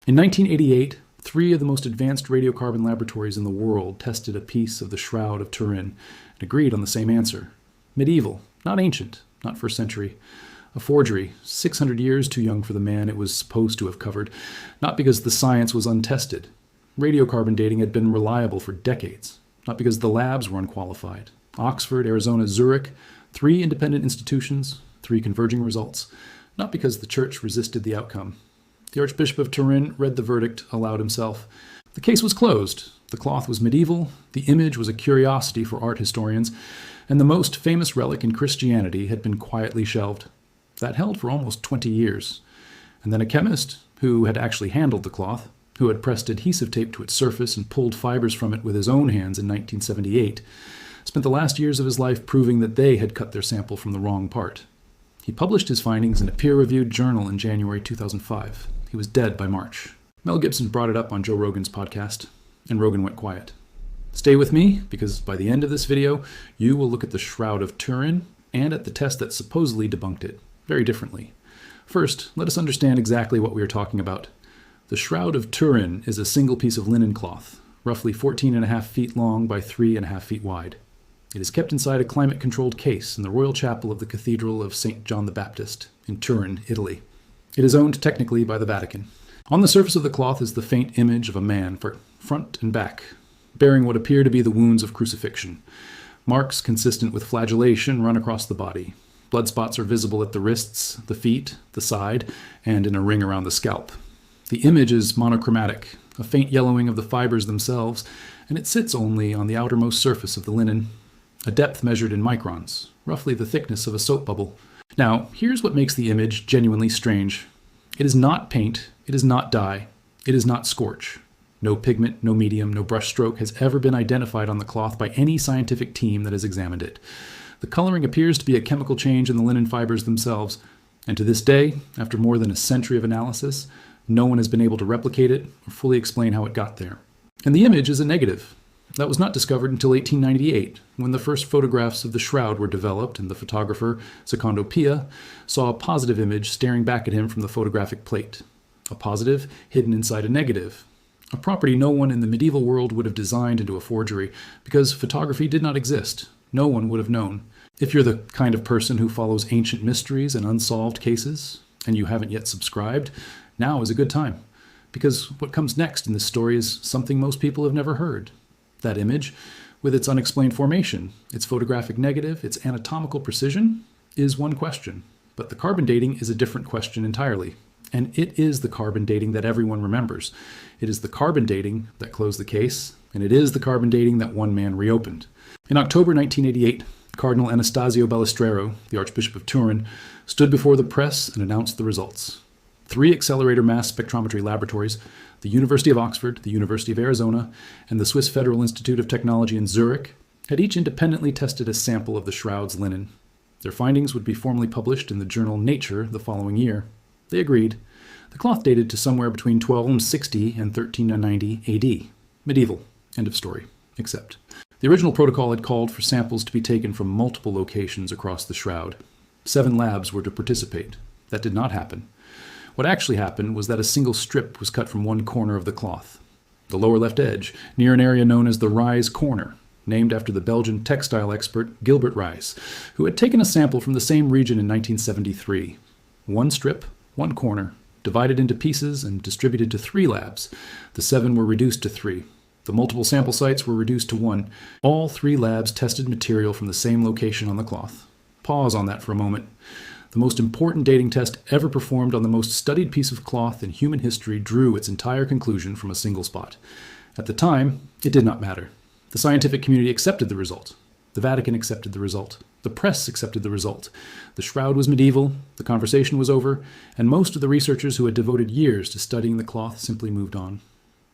In 1988, 3 of the most advanced radiocarbon laboratories in the world tested a piece of the Shroud of Turin and agreed on the same answer. Medieval, not ancient, not first century. A forgery, 600 years too young for the man it was supposed to have covered, not because the science was untested. Radiocarbon dating had been reliable for decades, not because the labs were unqualified. Oxford, Arizona, Zurich, 3 independent institutions, 3 converging results, not because the church resisted the outcome. The Archbishop of Turin read the verdict aloud himself. The case was closed. The cloth was medieval, the image was a curiosity for art historians, and the most famous relic in Christianity had been quietly shelved. That held for almost 20 years. And then a chemist, who had actually handled the cloth, who had pressed adhesive tape to its surface and pulled fibers from it with his own hands in 1978, spent the last years of his life proving that they had cut their sample from the wrong part. He published his findings in a peer-reviewed journal in January 2005. He was dead by March. Mel Gibson brought it up on Joe Rogan's podcast, and Rogan went quiet. Stay with me, because by the end of this video, you will look at the Shroud of Turin and at the test that supposedly debunked it, very differently. First, let us understand exactly what we are talking about. The Shroud of Turin is a single piece of linen cloth, roughly 14.5 feet long by 3.5 feet wide. It is kept inside a climate-controlled case in the Royal Chapel of the Cathedral of St. John the Baptist in Turin, Italy. It is owned technically by the Vatican. On the surface of the cloth is the faint image of a man, front and back, bearing what appear to be the wounds of crucifixion. Marks consistent with flagellation run across the body. Blood spots are visible at the wrists, the feet, the side, and in a ring around the scalp. The image is monochromatic, a faint yellowing of the fibers themselves, and it sits only on the outermost surface of the linen, a depth measured in microns, roughly the thickness of a soap bubble. Now, here's what makes the image genuinely strange. It is not paint, it is not dye, it is not scorch. No pigment, no medium, no brushstroke has ever been identified on the cloth by any scientific team that has examined it. The coloring appears to be a chemical change in the linen fibers themselves, and to this day, after more than a century of analysis, no one has been able to replicate it or fully explain how it got there. And the image is a negative. That was not discovered until 1898, when the first photographs of the shroud were developed and the photographer, Secondo Pia, saw a positive image staring back at him from the photographic plate. A positive hidden inside a negative. A property no one in the medieval world would have designed into a forgery, because photography did not exist. No one would have known. If you're the kind of person who follows ancient mysteries and unsolved cases, and you haven't yet subscribed, now is a good time. Because what comes next in this story is something most people have never heard. That image, with its unexplained formation, its photographic negative, its anatomical precision, is one question. But the carbon dating is a different question entirely. And it is the carbon dating that everyone remembers. It is the carbon dating that closed the case, and it is the carbon dating that one man reopened. In October 1988, Cardinal Anastasio Ballestrero, the Archbishop of Turin, stood before the press and announced the results. 3 accelerator mass spectrometry laboratories, the University of Oxford, the University of Arizona, and the Swiss Federal Institute of Technology in Zurich, had each independently tested a sample of the shroud's linen. Their findings would be formally published in the journal Nature the following year. They agreed. The cloth dated to somewhere between 1260 and 1390 AD. Medieval. End of story. Except. The original protocol had called for samples to be taken from multiple locations across the shroud. 7 labs were to participate. That did not happen. What actually happened was that a single strip was cut from one corner of the cloth, the lower left edge, near an area known as the Rise Corner, named after the Belgian textile expert Gilbert Rise, who had taken a sample from the same region in 1973. One strip, one corner, divided into pieces and distributed to 3 labs. The 7 were reduced to 3. The multiple sample sites were reduced to 1. All 3 labs tested material from the same location on the cloth. Pause on that for a moment. The most important dating test ever performed on the most studied piece of cloth in human history drew its entire conclusion from a single spot. At the time, it did not matter. The scientific community accepted the result. The Vatican accepted the result. The press accepted the result. The shroud was medieval, the conversation was over, and most of the researchers who had devoted years to studying the cloth simply moved on.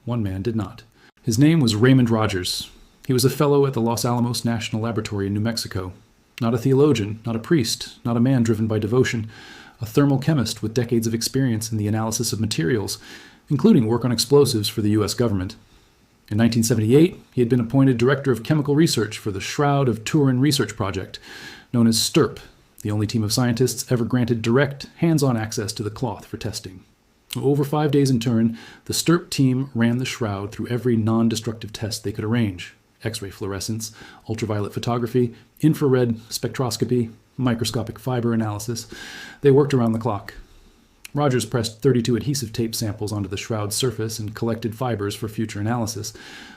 One man did not. His name was Raymond Rogers. He was a fellow at the Los Alamos National Laboratory in New Mexico. Not a theologian, not a priest, not a man driven by devotion, a thermal chemist with decades of experience in the analysis of materials, including work on explosives for the U.S. government. In 1978, he had been appointed Director of Chemical Research for the Shroud of Turin Research Project, known as STIRP, the only team of scientists ever granted direct, hands-on access to the cloth for testing. Over 5 days in turn, the STURP team ran the shroud through every non-destructive test they could arrange: X-ray fluorescence, ultraviolet photography, infrared spectroscopy, microscopic fiber analysis. They worked around the clock. Rogers pressed 32 adhesive tape samples onto the shroud's surface and collected fibers for future analysis,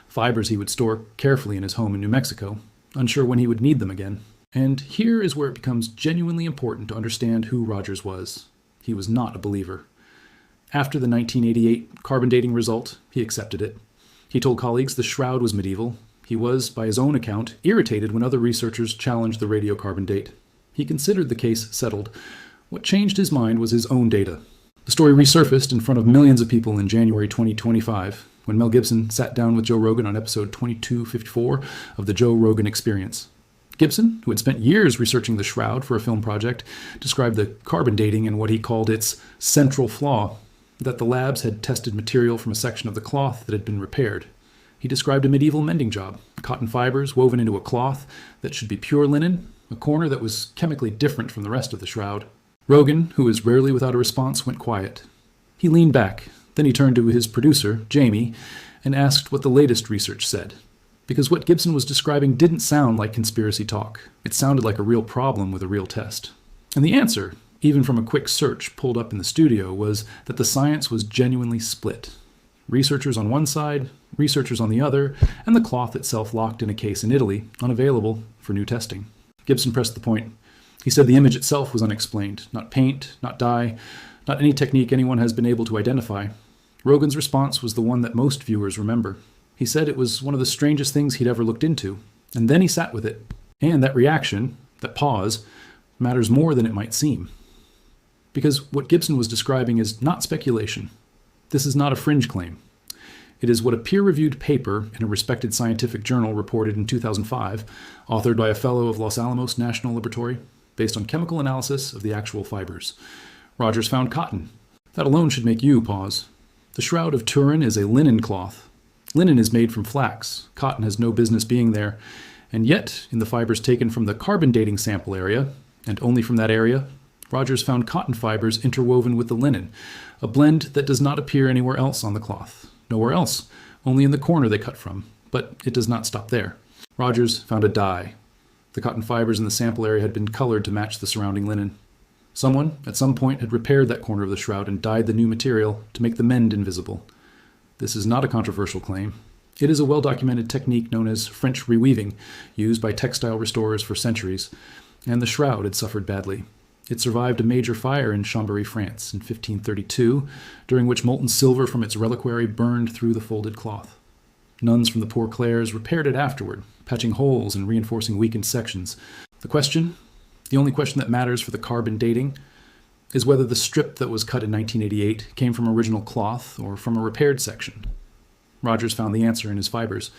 fibers he would store carefully in his home in New Mexico, unsure when he would need them again. And here is where it becomes genuinely important to understand who Rogers was. He was not a believer. After the 1988 carbon dating result, he accepted it. He told colleagues the shroud was medieval. He was, by his own account, irritated when other researchers challenged the radiocarbon date. He considered the case settled. What changed his mind was his own data. The story resurfaced in front of millions of people in January 2025, when Mel Gibson sat down with Joe Rogan on episode 2254 of The Joe Rogan Experience. Gibson, who had spent years researching the shroud for a film project, described the carbon dating and what he called its central flaw, that the labs had tested material from a section of the cloth that had been repaired. He described a medieval mending job: cotton fibers woven into a cloth that should be pure linen, a corner that was chemically different from the rest of the shroud. Rogan, who was rarely without a response, went quiet. He leaned back. Then he turned to his producer, Jamie, and asked what the latest research said. Because what Gibson was describing didn't sound like conspiracy talk. It sounded like a real problem with a real test. And the answer, even from a quick search pulled up in the studio, was that the science was genuinely split. Researchers on one side, researchers on the other, and the cloth itself locked in a case in Italy, unavailable for new testing. Gibson pressed the point. He said the image itself was unexplained. Not paint, not dye, not any technique anyone has been able to identify. Rogan's response was the one that most viewers remember. He said it was one of the strangest things he'd ever looked into. And then he sat with it. And that reaction, that pause, matters more than it might seem. Because what Gibson was describing is not speculation. This is not a fringe claim. It is what a peer-reviewed paper in a respected scientific journal reported in 2005, authored by a fellow of Los Alamos National Laboratory, based on chemical analysis of the actual fibers. Rogers found cotton. That alone should make you pause. The Shroud of Turin is a linen cloth. Linen is made from flax. Cotton has no business being there. And yet, in the fibers taken from the carbon dating sample area, and only from that area, Rogers found cotton fibers interwoven with the linen, a blend that does not appear anywhere else on the cloth. Nowhere else, only in the corner they cut from. But it does not stop there. Rogers found a dye. The cotton fibers in the sample area had been colored to match the surrounding linen. Someone, at some point, had repaired that corner of the shroud and dyed the new material to make the mend invisible. This is not a controversial claim. It is a well-documented technique known as French reweaving, used by textile restorers for centuries, and the shroud had suffered badly. It survived a major fire in Chambéry, France, in 1532, during which molten silver from its reliquary burned through the folded cloth. Nuns from the Poor Clares repaired it afterward, patching holes and reinforcing weakened sections. The only question that matters for the carbon dating, is whether the strip that was cut in 1988 came from original cloth or from a repaired section. Rogers found the answer in his fibers,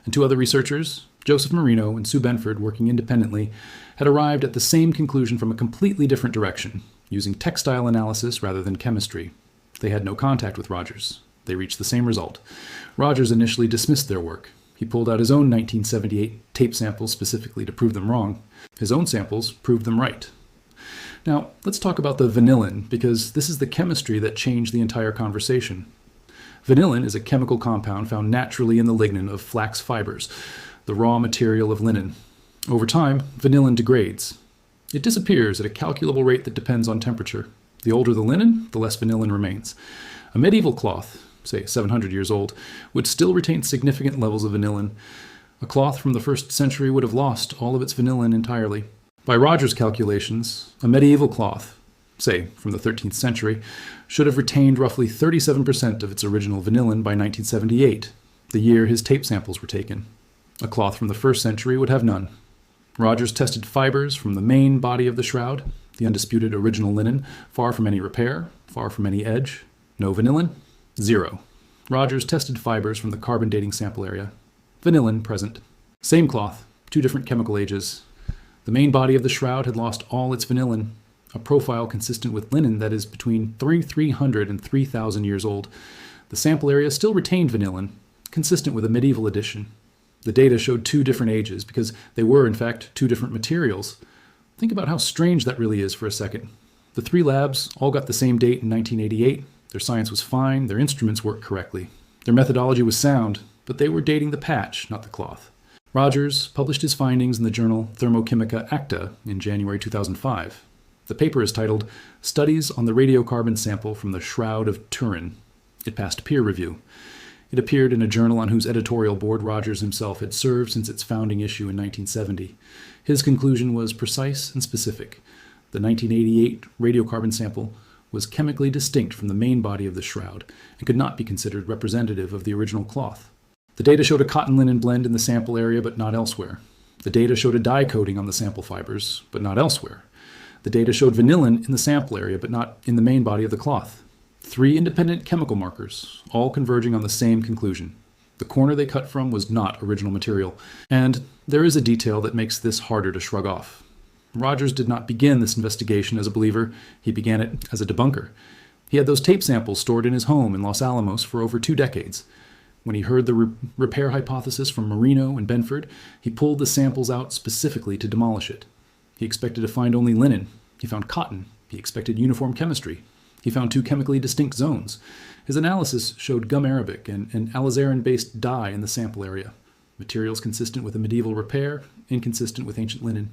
and two other researchers, Joseph Marino and Sue Benford, working independently, had arrived at the same conclusion from a completely different direction, using textile analysis rather than chemistry. They had no contact with Rogers. They reached the same result. Rogers initially dismissed their work. He pulled out his own 1978 tape samples specifically to prove them wrong. His own samples proved them right. Now, let's talk about the vanillin, because this is the chemistry that changed the entire conversation. Vanillin is a chemical compound found naturally in the lignin of flax fibers, the raw material of linen. Over time, vanillin degrades. It disappears at a calculable rate that depends on temperature. The older the linen, the less vanillin remains. A medieval cloth, say 700 years old, would still retain significant levels of vanillin. A cloth from the 1st century would have lost all of its vanillin entirely. By Rogers' calculations, a medieval cloth, say from the 13th century, should have retained roughly 37% of its original vanillin by 1978, the year his tape samples were taken. A cloth from the 1st century would have none. Rogers tested fibers from the main body of the shroud, the undisputed original linen, far from any repair, far from any edge. No vanillin? Zero. Rogers tested fibers from the carbon dating sample area. Vanillin present. Same cloth, two different chemical ages. The main body of the shroud had lost all its vanillin, a profile consistent with linen that is between 300 and 3,000 years old. The sample area still retained vanillin, consistent with a medieval edition. The data showed two different ages because they were, in fact, two different materials. Think about how strange that really is for a second. The three labs all got the same date in 1988, Their science was fine, their instruments worked correctly. Their methodology was sound, but they were dating the patch, not the cloth. Rogers published his findings in the journal Thermochimica Acta in January 2005. The paper is titled Studies on the Radiocarbon Sample from the Shroud of Turin. It passed peer review. It appeared in a journal on whose editorial board Rogers himself had served since its founding issue in 1970. His conclusion was precise and specific. The 1988 radiocarbon sample was chemically distinct from the main body of the shroud and could not be considered representative of the original cloth. The data showed a cotton-linen blend in the sample area, but not elsewhere. The data showed a dye coating on the sample fibers, but not elsewhere. The data showed vanillin in the sample area, but not in the main body of the cloth. 3 independent chemical markers, all converging on the same conclusion. The corner they cut from was not original material, and there is a detail that makes this harder to shrug off. Rogers did not begin this investigation as a believer, he began it as a debunker. He had those tape samples stored in his home in Los Alamos for over 2 decades. When he heard the repair hypothesis from Marino and Benford, he pulled the samples out specifically to demolish it. He expected to find only linen. He found cotton. He expected uniform chemistry. He found 2 chemically distinct zones. His analysis showed gum arabic and an alizarin-based dye in the sample area. Materials consistent with a medieval repair, inconsistent with ancient linen.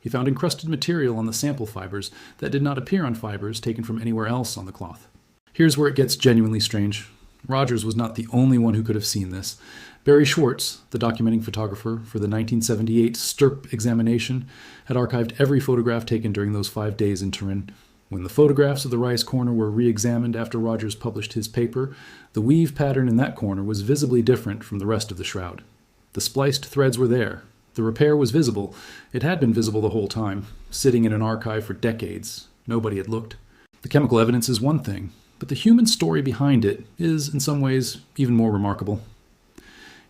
He found encrusted material on the sample fibers that did not appear on fibers taken from anywhere else on the cloth. Here's where it gets genuinely strange. Rogers was not the only one who could have seen this. Barry Schwartz, the documenting photographer for the 1978 Stirp examination, had archived every photograph taken during those 5 days in Turin. When the photographs of the rice corner were re-examined after Rogers published his paper, the weave pattern in that corner was visibly different from the rest of the shroud. The spliced threads were there. The repair was visible. It had been visible the whole time, sitting in an archive for decades. Nobody had looked. The chemical evidence is one thing, but the human story behind it is, in some ways, even more remarkable.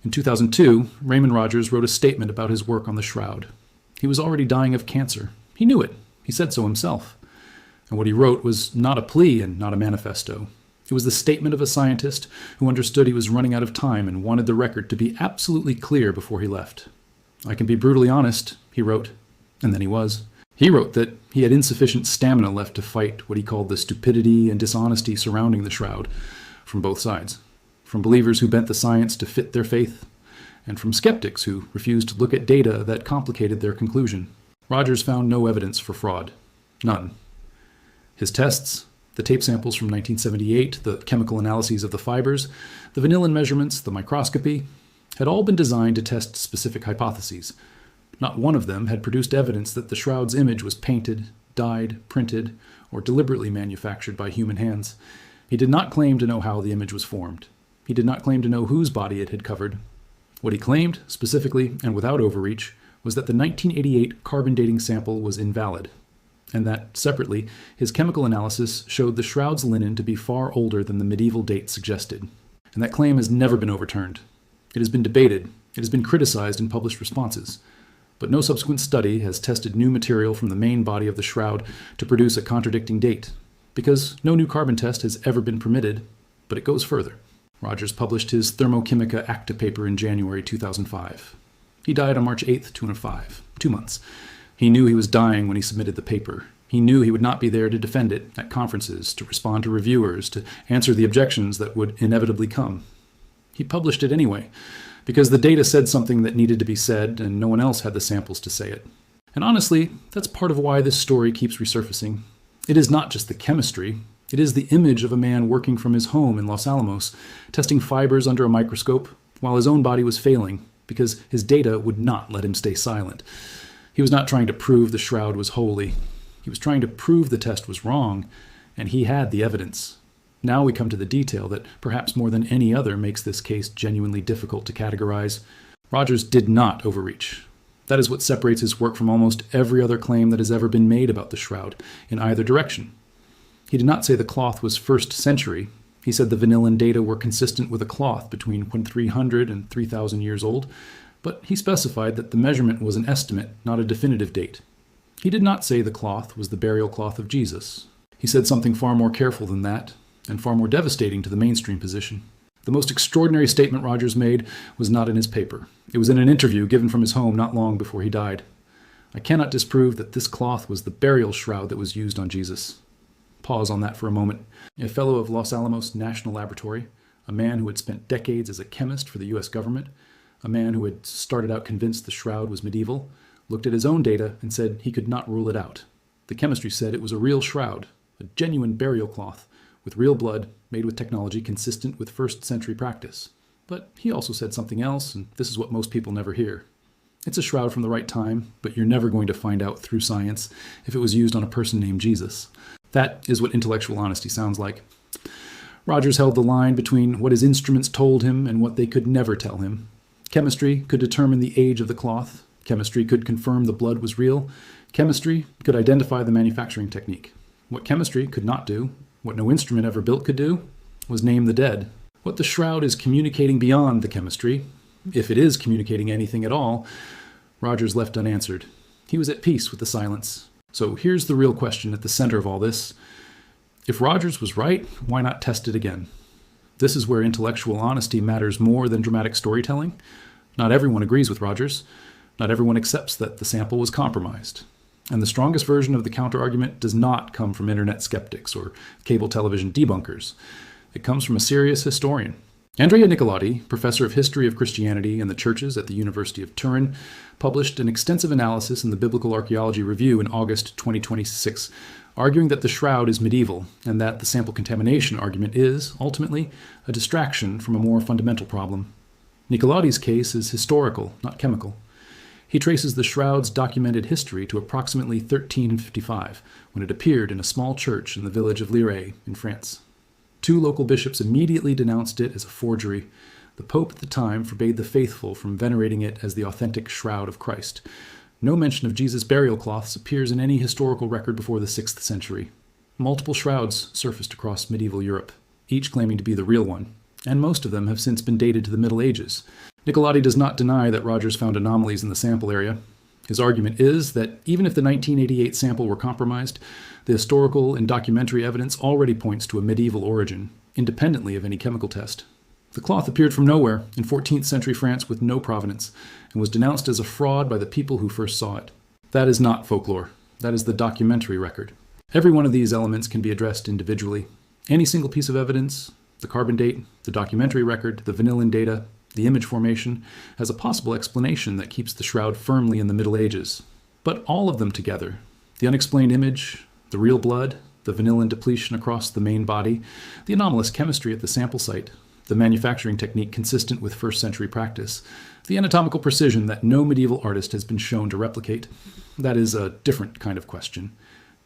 In 2002, Raymond Rogers wrote a statement about his work on the shroud. He was already dying of cancer. He knew it. He said so himself. And what he wrote was not a plea and not a manifesto. It was the statement of a scientist who understood he was running out of time and wanted the record to be absolutely clear before he left. "I can be brutally honest," he wrote, and then he was. He wrote that he had insufficient stamina left to fight what he called the stupidity and dishonesty surrounding the shroud, from both sides. From believers who bent the science to fit their faith, and from skeptics who refused to look at data that complicated their conclusion. Rogers found no evidence for fraud. None. His tests, the tape samples from 1978, the chemical analyses of the fibers, the vanillin measurements, the microscopy, had all been designed to test specific hypotheses. Not one of them had produced evidence that the shroud's image was painted, dyed, printed, or deliberately manufactured by human hands. He did not claim to know how the image was formed. He did not claim to know whose body it had covered. What he claimed, specifically and without overreach, was that the 1988 carbon dating sample was invalid, and that, separately, his chemical analysis showed the shroud's linen to be far older than the medieval date suggested. And that claim has never been overturned. It has been debated, it has been criticized in published responses, but no subsequent study has tested new material from the main body of the shroud to produce a contradicting date, because no new carbon test has ever been permitted, but it goes further. Rogers published his Thermochimica Acta paper in January 2005. He died on March 8, 2005, 2 months. He knew he was dying when he submitted the paper. He knew he would not be there to defend it at conferences, to respond to reviewers, to answer the objections that would inevitably come. He published it anyway, because the data said something that needed to be said, and no one else had the samples to say it. And honestly, that's part of why this story keeps resurfacing. It is not just the chemistry. It is the image of a man working from his home in Los Alamos, testing fibers under a microscope, while his own body was failing, because his data would not let him stay silent. He was not trying to prove the shroud was holy. He was trying to prove the test was wrong, and he had the evidence. Now we come to the detail that, perhaps more than any other, makes this case genuinely difficult to categorize. Rogers did not overreach. That is what separates his work from almost every other claim that has ever been made about the shroud, in either direction. He did not say the cloth was 1st century. He said the vanillin data were consistent with a cloth between 300 and 3,000 years old, but he specified that the measurement was an estimate, not a definitive date. He did not say the cloth was the burial cloth of Jesus. He said something far more careful than that, and far more devastating to the mainstream position. The most extraordinary statement Rogers made was not in his paper. It was in an interview given from his home not long before he died. "I cannot disprove that this cloth was the burial shroud that was used on Jesus." Pause on that for a moment. A fellow of Los Alamos National Laboratory, a man who had spent decades as a chemist for the U.S. government, a man who had started out convinced the shroud was medieval, looked at his own data and said he could not rule it out. The chemistry said it was a real shroud, a genuine burial cloth, with real blood, made with technology consistent with first century practice. But he also said something else, and this is what most people never hear. It's a shroud from the right time, but you're never going to find out through science if it was used on a person named Jesus. That is what intellectual honesty sounds like. Rogers held the line between what his instruments told him and what they could never tell him. Chemistry could determine the age of the cloth. Chemistry could confirm the blood was real. Chemistry could identify the manufacturing technique. What chemistry could not do, what no instrument ever built could do, was name the dead. What the shroud is communicating beyond the chemistry, if it is communicating anything at all, Rogers left unanswered. He was at peace with the silence. So here's the real question at the center of all this. If Rogers was right, why not test it again? This is where intellectual honesty matters more than dramatic storytelling. Not everyone agrees with Rogers. Not everyone accepts that the sample was compromised. And the strongest version of the counterargument does not come from internet skeptics or cable television debunkers. It comes from a serious historian. Andrea Nicolodi, professor of history of Christianity and the churches at the University of Turin, published an extensive analysis in the Biblical Archaeology Review in August 2026, arguing that the shroud is medieval and that the sample contamination argument is, ultimately, a distraction from a more fundamental problem. Nicolodi's case is historical, not chemical. He traces the shroud's documented history to approximately 1355, when it appeared in a small church in the village of Lirey in France. 2 local bishops immediately denounced it as a forgery. The Pope at the time forbade the faithful from venerating it as the authentic shroud of Christ. No mention of Jesus' burial cloths appears in any historical record before the 6th century. Multiple shrouds surfaced across medieval Europe, each claiming to be the real one, and most of them have since been dated to the Middle Ages. Nicolodi does not deny that Rogers found anomalies in the sample area. His argument is that even if the 1988 sample were compromised, the historical and documentary evidence already points to a medieval origin, independently of any chemical test. The cloth appeared from nowhere in 14th century France with no provenance, and was denounced as a fraud by the people who first saw it. That is not folklore. That is the documentary record. Every one of these elements can be addressed individually. Any single piece of evidence, the carbon date, the documentary record, the vanillin data, the image formation, has a possible explanation that keeps the shroud firmly in the Middle Ages. But all of them together, the unexplained image, the real blood, the vanillin depletion across the main body, the anomalous chemistry at the sample site, the manufacturing technique consistent with first century practice, the anatomical precision that no medieval artist has been shown to replicate. That is a different kind of question.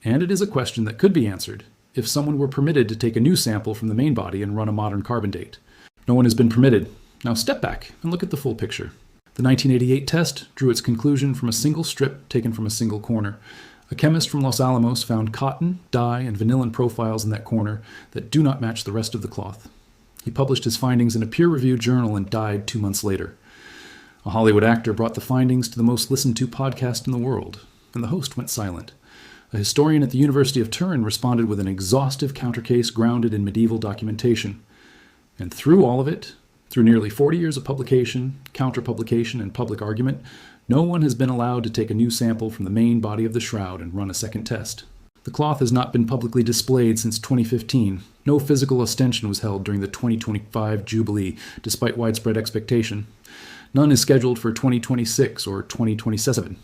And it is a question that could be answered if someone were permitted to take a new sample from the main body and run a modern carbon date. No one has been permitted. Now step back and look at the full picture. The 1988 test drew its conclusion from a single strip taken from a single corner. A chemist from Los Alamos found cotton, dye, and vanillin profiles in that corner that do not match the rest of the cloth. He published his findings in a peer-reviewed journal and died 2 months later. A Hollywood actor brought the findings to the most listened-to podcast in the world, and the host went silent. A historian at the University of Turin responded with an exhaustive countercase grounded in medieval documentation. And through all of it, through nearly 40 years of publication, counter-publication, and public argument, no one has been allowed to take a new sample from the main body of the shroud and run a second test. The cloth has not been publicly displayed since 2015. No physical ostension was held during the 2025 Jubilee, despite widespread expectation. None is scheduled for 2026 or 2027.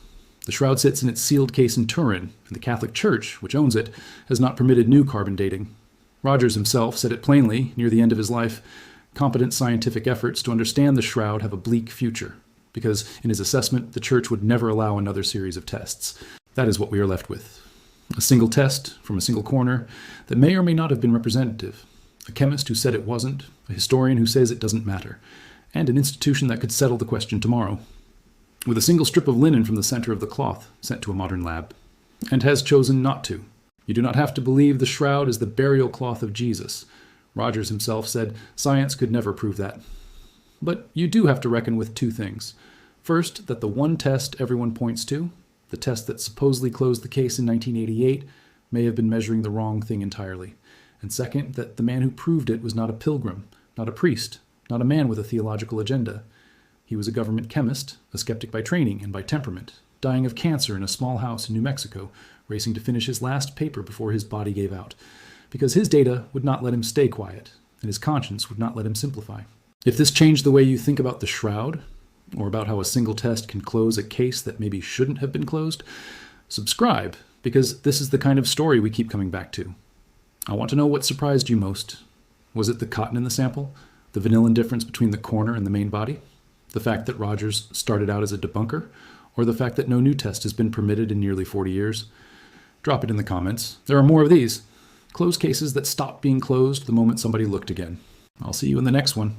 The shroud sits in its sealed case in Turin, and the Catholic Church, which owns it, has not permitted new carbon dating. Rogers himself said it plainly, near the end of his life: competent scientific efforts to understand the shroud have a bleak future, because in his assessment, the Church would never allow another series of tests. That is what we are left with. A single test from a single corner that may or may not have been representative. A chemist who said it wasn't, a historian who says it doesn't matter, and an institution that could settle the question tomorrow. With a single strip of linen from the center of the cloth sent to a modern lab. And has chosen not to. You do not have to believe the shroud is the burial cloth of Jesus. Rogers himself said science could never prove that. But you do have to reckon with 2 things. First, that the one test everyone points to, the test that supposedly closed the case in 1988, may have been measuring the wrong thing entirely. And second, that the man who proved it was not a pilgrim, not a priest, not a man with a theological agenda. He was a government chemist, a skeptic by training and by temperament, dying of cancer in a small house in New Mexico, racing to finish his last paper before his body gave out, because his data would not let him stay quiet, and his conscience would not let him simplify. If this changed the way you think about the Shroud, or about how a single test can close a case that maybe shouldn't have been closed, subscribe, because this is the kind of story we keep coming back to. I want to know what surprised you most. Was it the cotton in the sample? The vanillin difference between the corner and the main body? The fact that Rogers started out as a debunker? Or the fact that no new test has been permitted in nearly 40 years? Drop it in the comments. There are more of these. Closed cases that stopped being closed the moment somebody looked again. I'll see you in the next one.